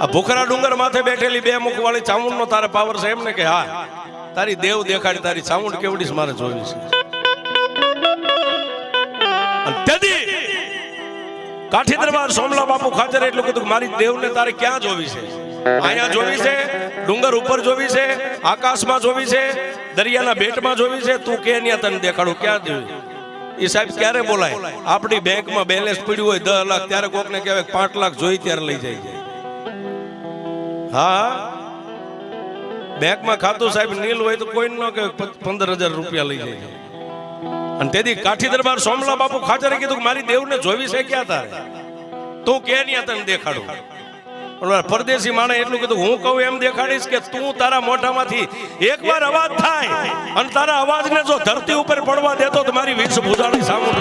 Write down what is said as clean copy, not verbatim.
આ ભૂખરા ડુંગર માથે બેઠેલી બે મુખ વાળી ચામુંડ નો તારે પાવર છે એમ ને કે હા તારી દેવ દેખાડી તારી ચામુંડ કેવડી મારે જોવી છે. તેથી કાઠી દરબાર સોમલા બાપુ ખાતર એટલું કીધું મારી દેવને તારે ક્યાં જોવી છે? અહીંયા જોવી છે, ડુંગર ઉપર જોવી છે, આકાશમાં જોવી છે, દરિયાના બેટમાં જોવી છે? તું કે ન્યા તને દેખાડું ક્યાં જોવી? એ સાહેબ ક્યારે બોલાય? આપણી બેંકમાં બેલેન્સ પડ્યું હોય 10 લાખ ત્યારે કોકને કહેવાય 5 લાખ જોઈ ત્યારે લઈ જાય. હા બેંકમાં ખાતું સાહેબ નીલ હોય તો કોઈ ન કે 15,000 રૂપિયા લઈ જાય. અને તેથી કાઠી દરબાર સોમલા બાપુ ખાચરે કીધું મારી દેવને જોવી છે ક્યાં તારે? તું કે ન્યા તને દેખાડું. પરદેશી માણે એટલું કીધું હું કહું એમ દેખાડીશ કે તું તારા મોઢામાંથી એકવાર અવાજ થાય અને તારા અવાજને જો ધરતી ઉપર પડવા દેતો તો મારી 20 ભુજાની સામું